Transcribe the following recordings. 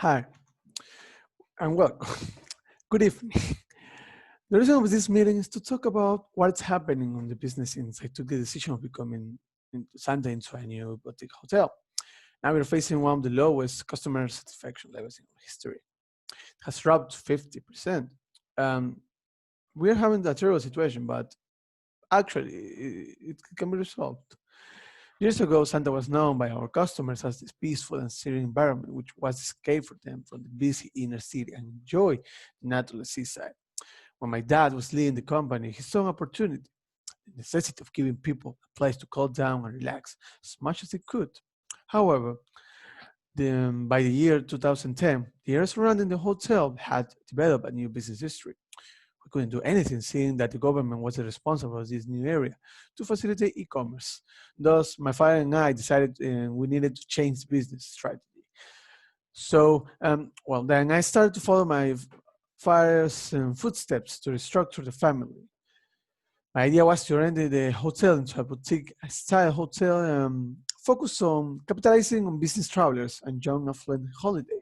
Hi, and well, good evening. The reason of this meeting is to talk about what's happening on the business since I took the decision of becoming Santa into a new boutique hotel. Now we're facing one of the lowest customer satisfaction levels in history. It has dropped 50%. Um, we're having a terrible situation, but actually, it can be resolved. Years ago, Santa was known by our customers as this peaceful and serene environment, which was escape for them from the busy inner city and enjoy the natural seaside. When my dad was leading the company, he saw an opportunity, the necessity of giving people a place to calm down and relax as much as they could. However, by the year 2010, the area surrounding the hotel had developed a new business district. We couldn't do anything seeing that the government was responsible for this new area to facilitate e-commerce. Thus, my father and I decided we needed to change business strategy. So, then I started to follow my father's footsteps to restructure the family. My idea was to rent the hotel into a boutique style hotel focused on capitalizing on business travelers and young affluent holiday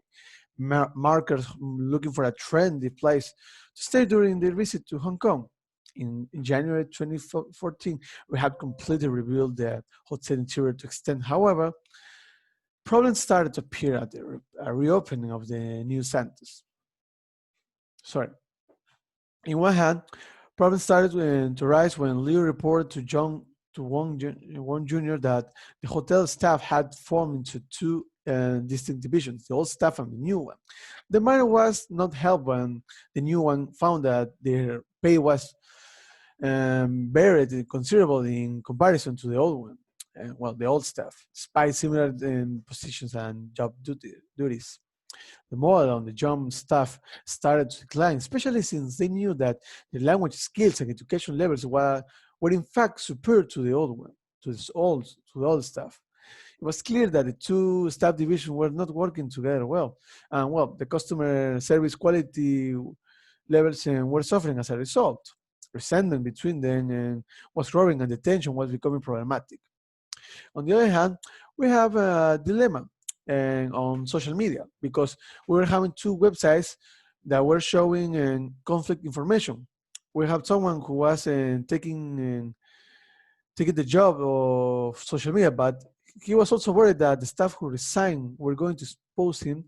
markers looking for a trendy place to stay during their visit to Hong Kong. In January 2014, we had completely rebuilt the hotel interior to extend. However, problems started to appear at the reopening of the new Santos. Sorry. In one hand, problems started to rise when Liu reported to Wong Jr. that the hotel staff had formed into two distinct divisions, the old staff and the new one. The matter was not helped when the new one found that their pay was varied considerably in comparison to the old one. The old staff, despite similar positions and job duties. The morale on the young staff started to decline, especially since they knew that the language skills and education levels were in fact superior to the old one, to the old staff. It was clear that the two staff divisions were not working together well, and the customer service quality levels were suffering as a result. Resentment between them was growing, and the tension was becoming problematic. On the other hand, we have a dilemma on social media because we were having two websites that were showing conflict information. We have someone who was taking the job of social media, but he was also worried that the staff who resigned were going to expose him.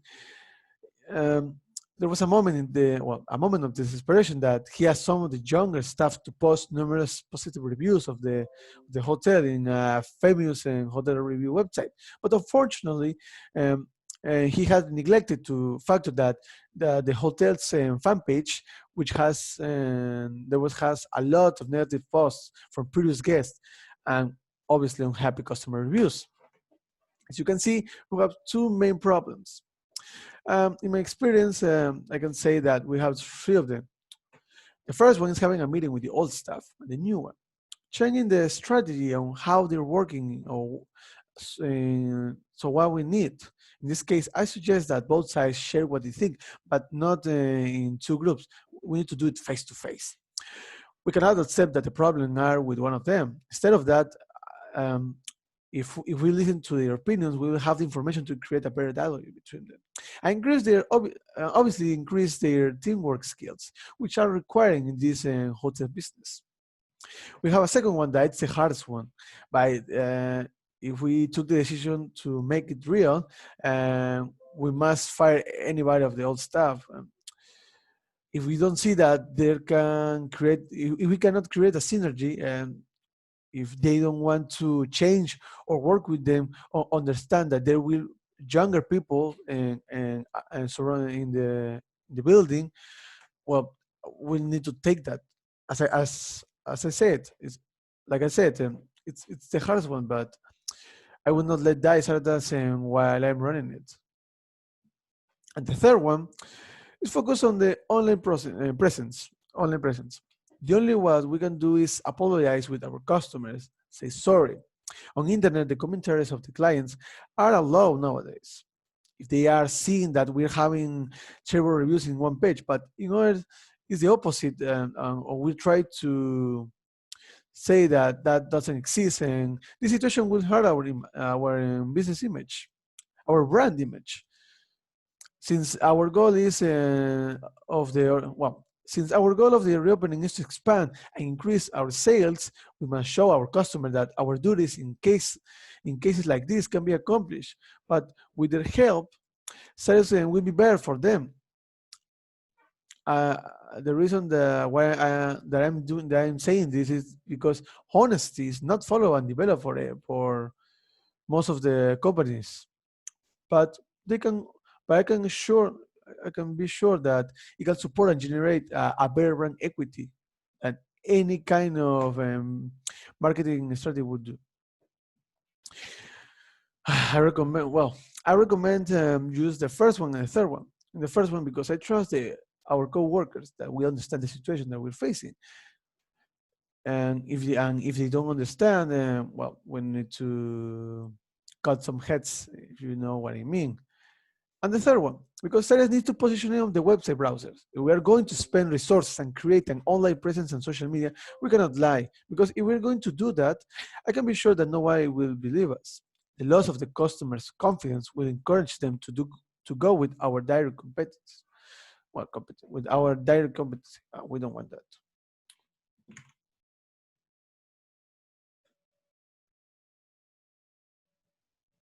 Um, there was a moment of desperation that he asked some of the younger staff to post numerous positive reviews of the hotel in a famous hotel review website. But unfortunately, he had neglected to factor that the hotel's fan page, which has a lot of negative posts from previous guests and obviously unhappy customer reviews. As you can see, we have two main problems. In my experience, I can say that we have three of them. The first one is having a meeting with the old staff and the new one, changing the strategy on how they're working or so what we need. In this case, I suggest that both sides share what they think, but not in two groups. We need to do it face to face. We cannot accept that the problem are with one of them. Instead of that, um, if we listen to their opinions, we will have the information to create a better dialogue between them. And obviously increase their teamwork skills, which are requiring in this hotel business. We have a second one that it's the hardest one. If we took the decision to make it real, we must fire anybody of the old staff. If we don't see that there can create, if we cannot create a synergy, and if they don't want to change or work with them or understand that there will younger people and surrounding in the building, well, we need to take that. As I said, it's like I said, it's the hardest one, but I will not let die Sardas while I'm running it. And the third one is focus on the presence. Online presence. The only what we can do is apologize with our customers, say sorry. On internet, the commentaries of the clients are allowed nowadays. If they are seeing that we're having terrible reviews in one page, but in order is the opposite, or we try to say that that doesn't exist, and this situation will hurt our business image, our brand image. Since our goal is since our goal of the reopening is to expand and increase our sales, we must show our customer that our duties in cases like this can be accomplished. But with their help, sales will be better for them. Uh, the reason that I'm saying this is because honesty is not followed and developed for most of the companies, but they can. But I can be sure that it can support and generate a better brand equity than any kind of marketing strategy would do. I recommend use the first one and the third one. And the first one because I trust our co-workers that we understand the situation that we're facing. And if they don't understand, we need to cut some heads, if you know what I mean. And the third one, because sellers need to position it on the website browsers. If we are going to spend resources and create an online presence on social media, we cannot lie. Because if we're going to do that, I can be sure that nobody will believe us. The loss of the customer's confidence will encourage them to go with our direct competitors. With our direct competitors, we don't want that.